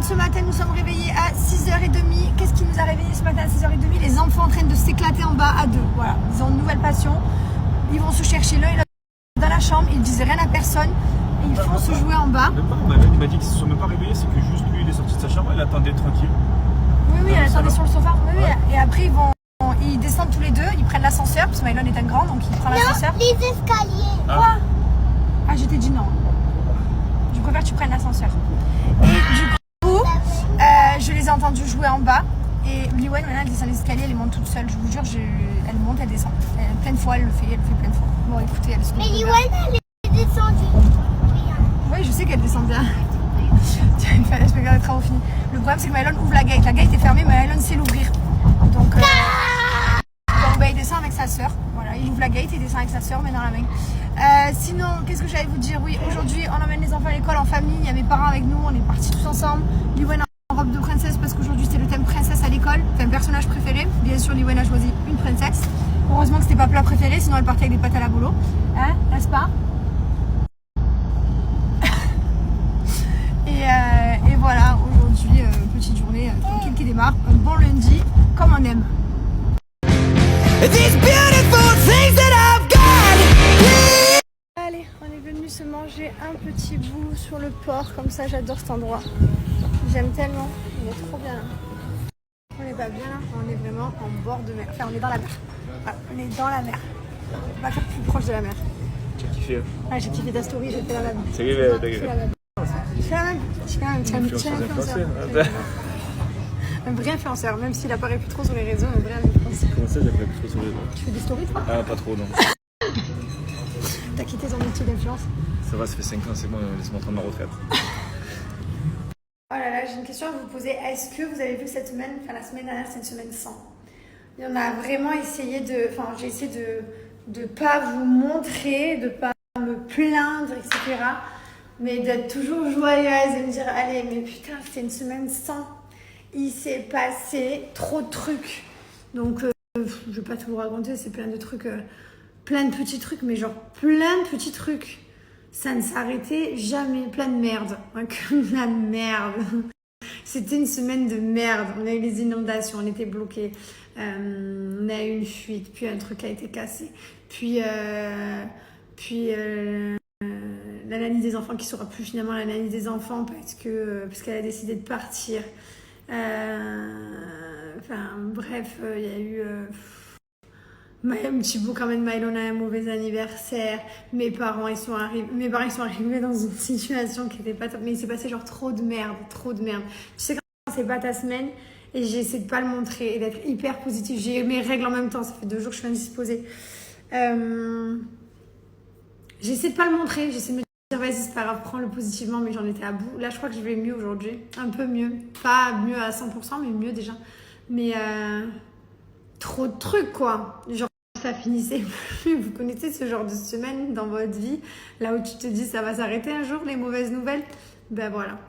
ce matin, nous sommes réveillés à 6h30. Qu'est-ce qui nous a réveillés ce matin à 6h30? Les enfants en train de s'éclater en bas à deux. Voilà, ils ont une nouvelle passion. Ils vont se chercher l'un et l'autre dans la chambre. Ils disent rien à personne. Et ils font se jouer en bas. Même pas, ma mère m'a dit qu'ils se sont même pas réveillés, c'est que juste lui il est sorti de sa chambre, il attendait tranquille. Oui, elle attendait sur le sofa. Oui, et après ils descendent tous les deux, ils prennent l'ascenseur, parce que Mylon est un grand, donc il prend l'ascenseur. Les escaliers. Quoi? Ah, je t'ai dit non. Je préfère que tu prennes l'ascenseur. Et du coup, je les ai entendus jouer en bas. Et Liwen, maintenant, elle descend les escaliers, elle monte toute seule. Je vous jure, elle monte, elle descend. Plein de fois, elle le fait plein de fois. Bon, écoutez, elle se Mais Liwen, elle est descendue. Oui, je sais qu'elle descend bien. Tiens, il fallait que je regarde les travaux finis. Le problème, c'est que Mylon ouvre la gate. La gate est fermée, mais Mylon sait l'ouvrir. Donc, il descend avec sa sœur. Voilà, il ouvre la gate et il descend avec sa sœur, mais dans la main. Sinon, qu'est-ce que j'allais vous dire? Oui, aujourd'hui, on emmène les enfants à l'école en famille. Il y a mes parents avec nous, on est partis tous ensemble. Liwen en robe de princesse parce qu'aujourd'hui c'était le thème princesse à l'école. Enfin, personnage préféré. Bien sûr, Liwen a choisi une princesse. Heureusement que c'était pas plat préféré, sinon elle partait avec des pâtes à la bolo. Hein, n'est-ce pas? Et voilà, aujourd'hui, petite journée tranquille qui démarre. Un bon lundi, comme on aime. Allez, on est venu se manger un petit bout sur le port, comme ça j'adore cet endroit. J'aime tellement, il est trop bien là. On n'est pas bien là, on est vraiment en bord de mer. Enfin, on est dans la mer. Ah, on est dans la mer. On va faire plus proche de la mer. Tu as kiffé? Ah, j'ai kiffé ta story, j'ai fait la même. C'est vrai, Je fais la même. Un vrai influenceur, même s'il apparaît plus trop sur les réseaux, un vrai influenceur. Comment ça, j'aimerais plus trop sur les réseaux? Tu fais des stories toi? Ah, pas trop, non. T'as quitté ton métier d'influence? Ça va, ça fait 5 ans, c'est bon, laisse-moi prendre ma retraite. Oh là là, j'ai une question à vous poser. Est-ce que vous avez vu que cette semaine, enfin la semaine dernière, c'est une semaine sans? Et on a vraiment essayé de, enfin j'ai essayé de pas vous montrer, de pas me plaindre, etc. Mais d'être toujours joyeuse et me dire, allez, mais putain, c'était une semaine sans. Il s'est passé trop de trucs. Donc, je vais pas tout vous raconter, c'est plein de trucs, plein de petits trucs, mais genre plein de petits trucs. Ça ne s'arrêtait jamais, plein de merde. Que de la merde. C'était une semaine de merde. On a eu les inondations, on était bloqués. On a eu une fuite, puis un truc a été cassé. Puis l'analyse des enfants qui sera plus finalement l'analyse des enfants parce qu'elle a décidé de partir. Enfin bref, il y a eu un petit bout quand même. Mylon a un mauvais anniversaire. Mes parents ils sont arrivés dans une situation qui n'était pas top, mais il s'est passé genre trop de merde. Tu sais quand c'est pas ta semaine. Et j'ai essayé de pas le montrer et d'être hyper positive. J'ai mes règles en même temps, ça fait 2 jours que je suis indisposée. J'ai essayé de pas le montrer, j'ai essayé de me dire vas-y c'est pas grave, prends-le positivement, mais j'en étais à bout. Là je crois que je vais mieux aujourd'hui, un peu mieux. Pas mieux à 100%, mais mieux déjà. Mais trop de trucs quoi. Genre ça finissait plus. Vous connaissez ce genre de semaine dans votre vie, là où tu te dis ça va s'arrêter un jour, les mauvaises nouvelles. Ben voilà.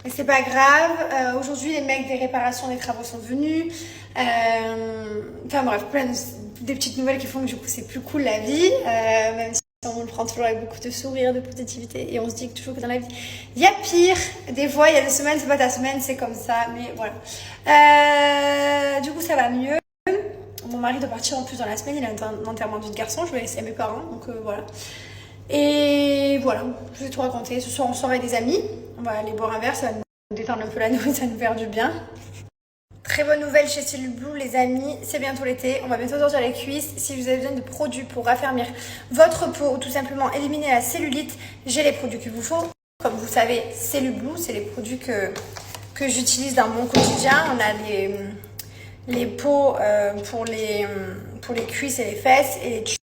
Et c'est pas grave, aujourd'hui les mecs des réparations des travaux sont venus, enfin bref, des petites nouvelles qui font que du coup c'est plus cool la vie, même si on le prend toujours avec beaucoup de sourire, de positivité, et on se dit que toujours que dans la vie il y a pire, des fois il y a des semaines, c'est pas ta semaine, c'est comme ça, mais voilà. Du coup ça va mieux, mon mari doit partir en plus dans la semaine, il a un enterrement de vie de garçon, je vais laisser à mes parents, donc voilà. Et voilà, je vous ai tout raconté. Ce soir, on sort avec des amis. On va aller boire un verre, ça va nous détendre un peu la nuit, ça nous faire du bien. Très bonne nouvelle chez Cellule Blue, les amis. C'est bientôt l'été. On va bientôt sortir les cuisses. Si vous avez besoin de produits pour raffermir votre peau ou tout simplement éliminer la cellulite, j'ai les produits qu'il vous faut. Comme vous savez, Cellule Blue, c'est les produits que j'utilise dans mon quotidien. On a les pots pour les cuisses et les fesses et les tubes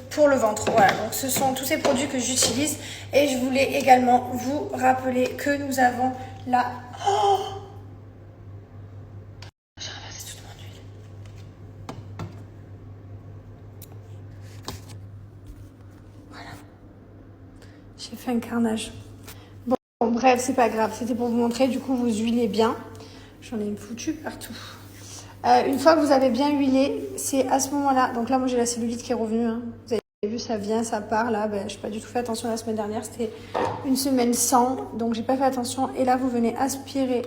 pour le ventre. Voilà, donc ce sont tous ces produits que j'utilise et je voulais également vous rappeler que nous avons la... Oh, j'ai ramassé toute mon huile. Voilà. J'ai fait un carnage. Bon, bref, c'est pas grave. C'était pour vous montrer. Du coup, vous huilez bien. J'en ai foutu partout. Une fois que vous avez bien huilé, c'est à ce moment-là. Donc là, moi, j'ai la cellulite qui est revenue. Hein. Vous avez vu, ça vient, ça part. Là, ben, je n'ai pas du tout fait attention la semaine dernière. C'était une semaine sans, donc j'ai pas fait attention. Et là, vous venez aspirer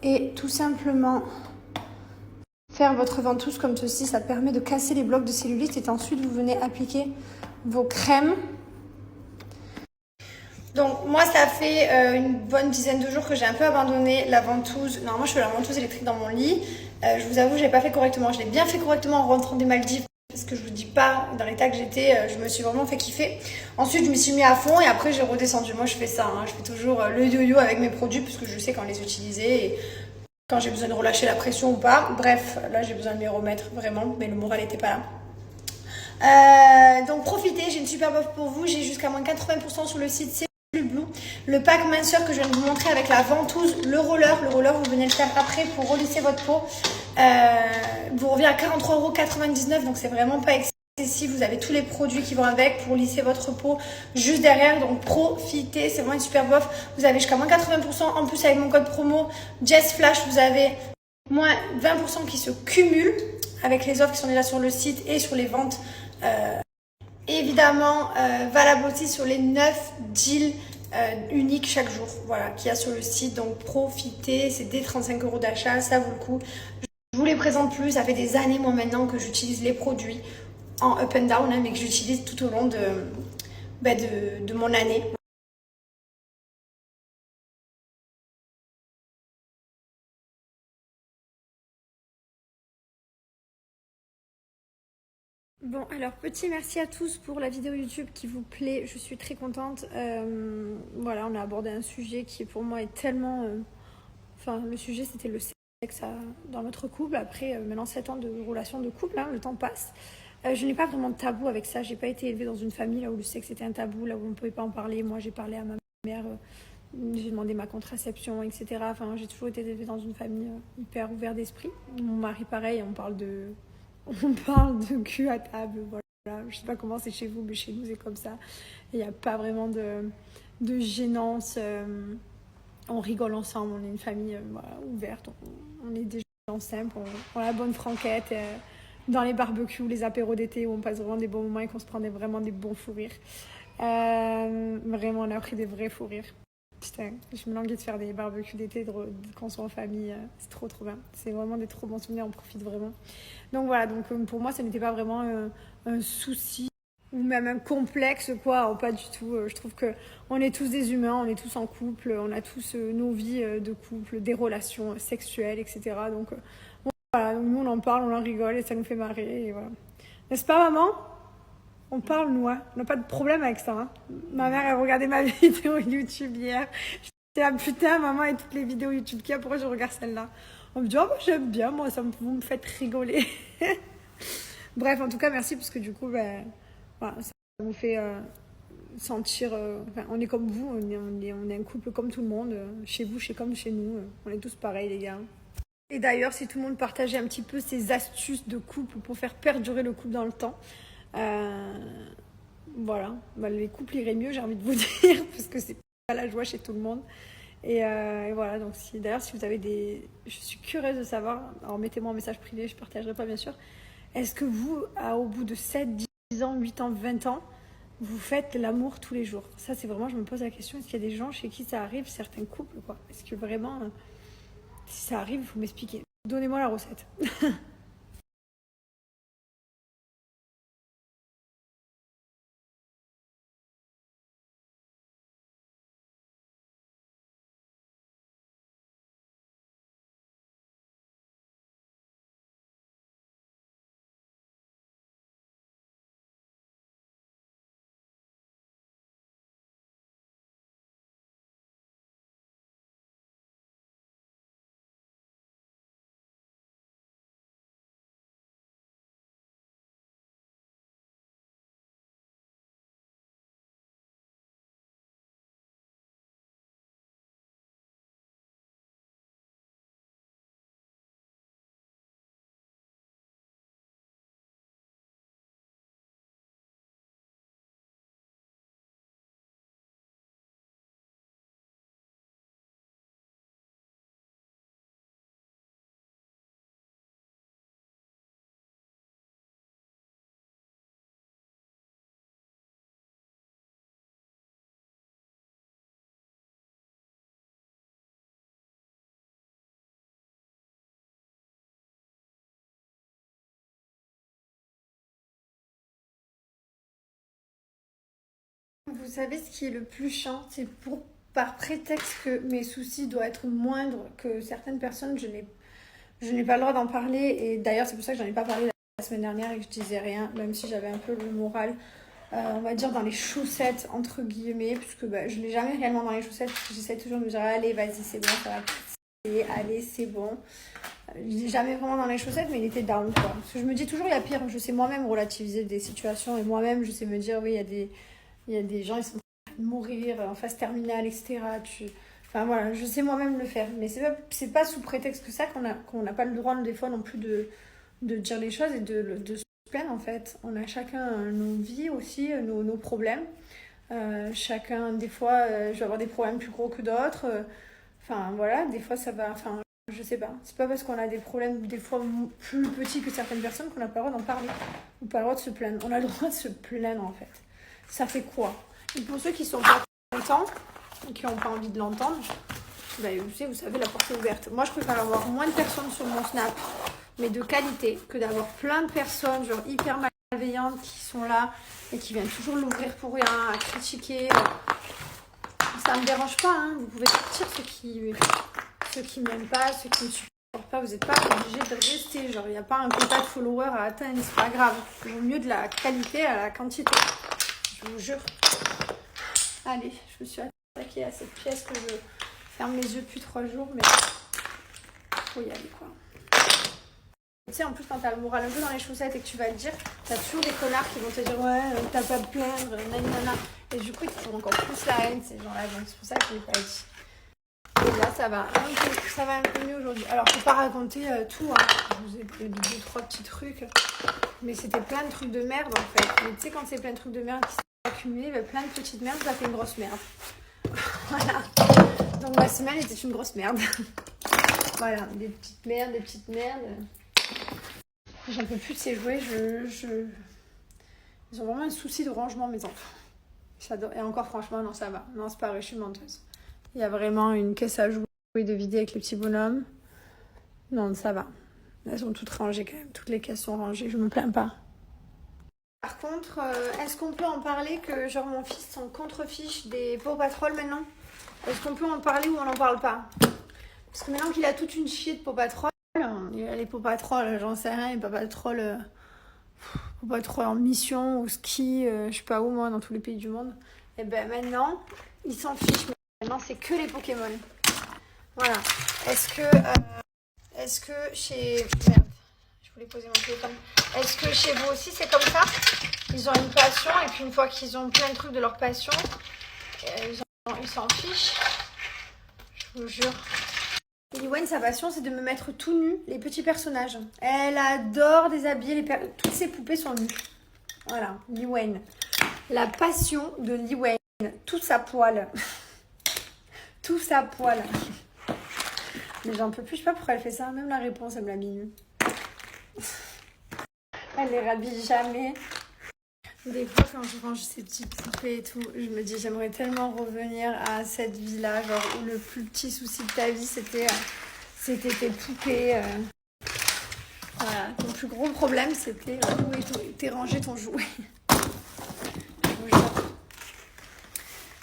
et tout simplement faire votre ventouse comme ceci. Ça permet de casser les blocs de cellulite. Et ensuite, vous venez appliquer vos crèmes. Donc moi, ça fait une bonne dizaine de jours que j'ai un peu abandonné la ventouse. Normalement, je fais la ventouse électrique dans mon lit. Je vous avoue, je l'ai pas fait correctement. Je l'ai bien fait correctement en rentrant des Maldives. Parce que je vous dis pas, dans l'état que j'étais, je me suis vraiment fait kiffer. Ensuite, je me suis mis à fond et après, j'ai redescendu. Moi, je fais ça. Je fais toujours le yo-yo avec mes produits parce que je sais quand les utiliser et quand j'ai besoin de relâcher la pression ou pas. Bref, là, j'ai besoin de m'y remettre vraiment, mais le moral n'était pas là. Donc profitez, j'ai une super offre pour vous. J'ai jusqu'à moins 80% sur le site. C'est Blue. Le pack minceur que je viens de vous montrer avec la ventouse, le roller, vous venez le faire après pour relisser votre peau. Vous revient à 43,99 €, donc c'est vraiment pas excessif. Vous avez tous les produits qui vont avec pour lisser votre peau juste derrière, donc profitez, c'est vraiment une super offre. Vous avez jusqu'à moins 80%. En plus, avec mon code promo JessFlash, vous avez moins 20% qui se cumulent avec les offres qui sont déjà sur le site et sur les ventes. Évidemment, valable aussi sur les 9 deals uniques chaque jour, voilà, qu'il y a sur le site. Donc profitez, c'est des 35 € d'achat, ça vaut le coup. Je vous les présente plus, ça fait des années moi maintenant que j'utilise les produits en up and down, mais que j'utilise tout au long de mon année. Bon, alors petit merci à tous pour la vidéo YouTube qui vous plaît, je suis très contente. Voilà, on a abordé un sujet qui pour moi est tellement... Enfin, le sujet c'était le sexe dans notre couple. Après, maintenant 7 ans de relation de couple, le temps passe. Je n'ai pas vraiment de tabou avec ça, j'ai pas été élevée dans une famille là où le sexe était un tabou, là où on ne pouvait pas en parler. Moi j'ai parlé à ma mère, j'ai demandé ma contraception, etc. Enfin, j'ai toujours été élevée dans une famille hyper ouverte d'esprit. Mon mari pareil, on parle de cul à table, voilà. Je sais pas comment c'est chez vous, mais chez nous c'est comme ça. Il n'y a pas vraiment de gênance. On rigole ensemble, on est une famille voilà, ouverte. On est des gens simples, on a la bonne franquette. Dans les barbecues, les apéros d'été où on passe vraiment des bons moments et qu'on se prend vraiment des bons fous rires. Vraiment, on a pris des vrais fous rires. Putain, je me languis de faire des barbecues d'été quand on soit en famille. C'est trop bien. C'est vraiment des trop bons souvenirs, on profite vraiment. Donc voilà, donc pour moi, ça n'était pas vraiment un souci ou même un complexe, quoi. Pas du tout. Je trouve qu'on est tous des humains, on est tous en couple, on a tous nos vies de couple, des relations sexuelles, etc. Donc voilà, donc nous on en parle, on en rigole et ça nous fait marrer. Et voilà. N'est-ce pas, maman ? On parle, nous, hein. On n'a pas de problème avec ça. Ma mère, elle regardait ma vidéo YouTube hier. J'étais là, putain, maman, et toutes les vidéos YouTube qu'il y a, pourquoi je regarde celle-là ? On me dit, oh, moi, j'aime bien, moi, vous me faites rigoler. Bref, en tout cas, merci, parce que du coup, voilà, ça vous fait sentir... on est comme vous, on est un couple comme tout le monde. Chez vous, comme chez nous. On est tous pareils, les gars. Et d'ailleurs, si tout le monde partageait un petit peu ses astuces de couple pour faire perdurer le couple dans le temps, voilà, les couples iraient mieux, j'ai envie de vous dire, parce que c'est pas la joie chez tout le monde. Et voilà, donc d'ailleurs, si vous avez je suis curieuse de savoir, alors mettez-moi un message privé, je partagerai pas bien sûr. Est-ce que vous, au bout de 7, 10 ans, 8 ans, 20 ans, vous faites l'amour tous les jours ? Ça, c'est vraiment, je me pose la question, est-ce qu'il y a des gens chez qui ça arrive, certains couples, quoi ? Est-ce que vraiment, si ça arrive, il faut m'expliquer. Donnez-moi la recette. vous savez ce qui est le plus chiant, c'est par prétexte que mes soucis doivent être moindres que certaines personnes, je n'ai pas le droit d'en parler. Et d'ailleurs, c'est pour ça que j'en ai pas parlé la semaine dernière et que je disais rien, même si j'avais un peu le moral, on va dire, dans les chaussettes, entre guillemets, puisque je l'ai jamais réellement dans les chaussettes, parce que j'essaie toujours de me dire, allez, vas-y, c'est bon, ça va passer, allez, c'est bon. Je l'ai jamais vraiment dans les chaussettes, mais il était down, quoi. Parce que je me dis toujours, il y a pire. Je sais moi-même relativiser des situations, et moi-même, je sais me dire, oui, il y a des gens, ils sont en train de mourir en phase terminale, etc. Enfin, voilà, je sais moi-même le faire. Mais c'est pas sous prétexte que ça qu'on n'a pas le droit, des fois, non plus de dire les choses et de se plaindre, en fait. On a chacun nos vies aussi, nos problèmes. Chacun, des fois, je vais avoir des problèmes plus gros que d'autres. Enfin, voilà, des fois, ça va... Enfin, je sais pas. C'est pas parce qu'on a des problèmes, des fois, plus petits que certaines personnes qu'on n'a pas le droit d'en parler. Ou pas le droit de se plaindre. On a le droit de se plaindre, en fait. Ça fait quoi? Et pour ceux qui sont pas contents, qui n'ont pas envie de l'entendre, vous savez, la porte est ouverte. Moi, je préfère avoir moins de personnes sur mon Snap, mais de qualité, que d'avoir plein de personnes, genre hyper malveillantes, qui sont là et qui viennent toujours l'ouvrir pour rien, à critiquer. Ça me dérange pas, hein. Vous pouvez sortir ceux qui m'aiment pas, ceux qui me supportent pas. Vous n'êtes pas obligés de rester. Genre, il n'y a pas un quota de followers à atteindre, c'est pas grave. Il vaut mieux de la qualité à la quantité. Je vous jure. Allez, je me suis attaquée à cette pièce que je ferme mes yeux depuis 3 jours, mais faut y aller, quoi. Tu sais, en plus, quand t'as le moral un peu dans les chaussettes et que tu vas le dire, t'as toujours des connards qui vont te dire ouais, t'as pas à plaindre, nanana. Et du coup, ils te font encore plus la haine, ces gens-là. Donc, c'est pour ça que je l'ai pas dit. Et là, ça va un peu mieux aujourd'hui. Alors, je peux pas raconter tout, hein. Je vous ai pris 2-3 petits trucs. Mais c'était plein de trucs de merde, en fait. Mais tu sais, quand c'est plein de trucs de merde qui sont accumulés, plein de petites merdes, ça fait une grosse merde. Voilà. Donc, ma semaine était une grosse merde. Voilà, des petites merdes. J'en peux plus de ces jouets. Ils ont vraiment un souci de rangement, mes enfants. J'adore. Et encore, franchement, non, ça va. Non, c'est pas vrai, je suis menteuse. Il y a vraiment une caisse à jouer de vider avec les petits bonhommes. Non, ça va. Elles sont toutes rangées quand même. Toutes les caisses sont rangées, je me plains pas. Par contre, est-ce qu'on peut en parler que genre mon fils s'en contrefiche des Paw Patrol maintenant? Est-ce qu'on peut en parler ou on n'en parle pas? Parce que maintenant qu'il a toute une chier de Paw Patrol, les Paw Patrol, j'en sais rien, les Paw Patrol en mission, au ski, je sais pas où moi, dans tous les pays du monde. Et ben maintenant, il s'en fiche. Maintenant, c'est que les Pokémon. Voilà. Est-ce que chez... Merde, je voulais poser mon téléphone. Est-ce que chez vous aussi, c'est comme ça? Ils ont une passion, et puis une fois qu'ils ont plein de trucs de leur passion, ils s'en fichent. Je vous jure. Liwen, sa passion, c'est de me mettre tout nu, les petits personnages. Elle adore déshabiller toutes ses poupées sont nues. Voilà, Liwen. La passion de Liwen. Tout sa poil. Tout sa poil. Mais j'en peux plus, je sais pas pourquoi elle fait ça. Même la réponse, elle me l'a mis nue. Elle les rhabille jamais. Des fois, quand je range ces petites poupées et tout, je me dis, j'aimerais tellement revenir à cette vie-là, genre où le plus petit souci de ta vie, c'était tes poupées. Voilà, ton plus gros problème, c'était où t'es rangé ton jouet.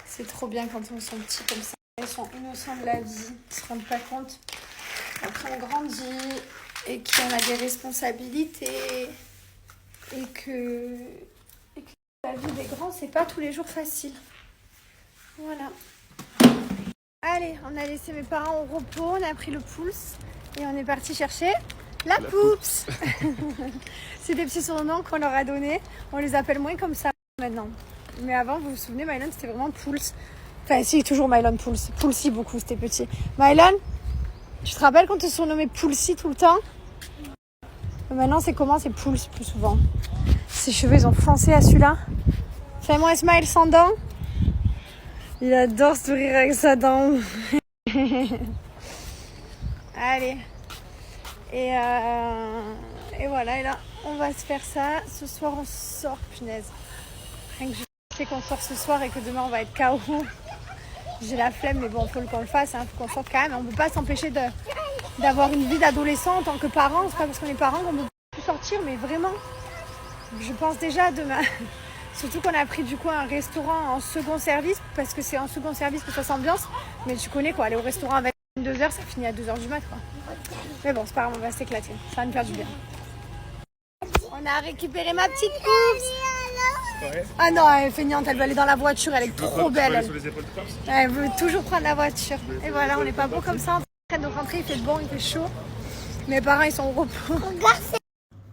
C'est trop bien quand on sont petits comme ça. Ils sont innocents de la vie, ils se rendent pas compte. Après, on grandit et qu'on a des responsabilités et que la vie des grands, c'est pas tous les jours facile. Voilà. Allez, on a laissé mes parents au repos, on a pris le pouce et on est parti chercher la poups. C'est des petits surnoms qu'on leur a donnés. On les appelle moins comme ça maintenant. Mais avant, vous vous souvenez, Mylon, c'était vraiment Pouls. Enfin, si, toujours Mylon Pouls. Poulsy beaucoup, c'était petit. Mylon, tu te rappelles qu'on te surnommait Poulsy tout le temps? Maintenant, c'est comment? C'est Pouls plus souvent. Ses cheveux, ils ont foncé à celui-là. Fais-moi un smile sans dents. Il adore sourire avec sa dent. Allez. Et voilà, et là, on va se faire ça. Ce soir, on sort, punaise. Rien que je sais qu'on sort ce soir et que demain, on va être KO. J'ai la flemme, mais bon, il faut qu'on le fasse. Hein, faut qu'on sorte quand même. On ne peut pas s'empêcher d'avoir une vie d'adolescent en tant que parent. C'est pas parce qu'on est parent qu'on ne peut plus sortir, mais vraiment, je pense déjà à demain. Surtout qu'on a pris du coup un restaurant en second service, parce que c'est en second service que ça s'ambiance. Mais tu connais quoi, aller au restaurant à 22h, ça finit à 2h du mat quoi. Mais bon, c'est pas grave, on va s'éclater, ça va nous faire du bien. On a récupéré ma petite course. Ouais. Ah non, elle est feignante, elle veut aller dans la voiture, elle est trop belle. Elle. Sur les épaules de Corse. Elle veut toujours prendre la voiture. Et voilà, on n'est pas beau comme ça. En train de rentrer, il fait bon, il fait chaud. Mes parents, ils sont au repos.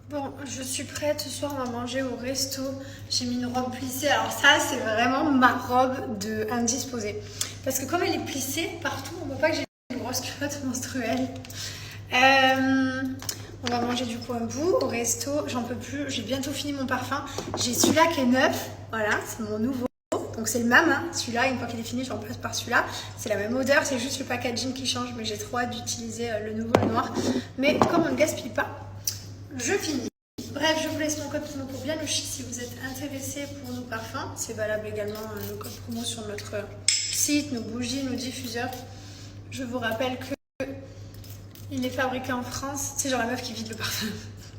Bon, je suis prête. Ce soir, on va manger au resto. J'ai mis une robe plissée. Alors ça, c'est vraiment ma robe de indisposée. Parce que comme elle est plissée partout, on ne voit pas que j'ai une grosse culotte menstruelle. On va manger du coup un bout au resto. J'en peux plus. J'ai bientôt fini mon parfum. J'ai celui-là qui est neuf. Voilà, c'est mon nouveau. Donc c'est le même, hein. Celui-là, une fois qu'il est fini, je remplace par celui-là. C'est la même odeur, c'est juste le packaging qui change, mais j'ai trop hâte d'utiliser le nouveau, le noir. Mais comme on ne gaspille pas, je finis. Bref, je vous laisse mon code promo pour bien le chic si vous êtes intéressés pour nos parfums. C'est valable également le code promo sur notre site, nos bougies, nos diffuseurs. Je vous rappelle que il est fabriqué en France. C'est genre la meuf qui vide le parfum.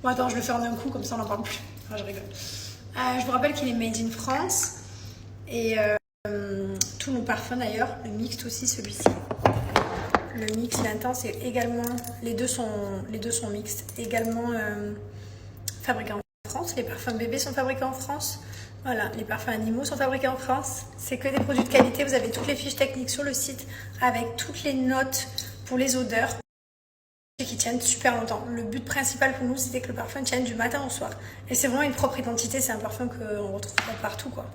Bon attends, je le fais en un coup, comme ça on n'en parle plus. Enfin, je rigole. Je vous rappelle qu'il est made in France. Et tous nos parfums d'ailleurs, le mixte aussi celui-ci. Le mix l'intense est également, les deux sont mixtes, également fabriqués en France. Les parfums bébés sont fabriqués en France. Voilà, les parfums animaux sont fabriqués en France. C'est que des produits de qualité. Vous avez toutes les fiches techniques sur le site avec toutes les notes pour les odeurs qui tiennent super longtemps. Le but principal pour nous, c'était que le parfum tienne du matin au soir. Et c'est vraiment une propre identité. C'est un parfum qu'on retrouve pas partout, quoi.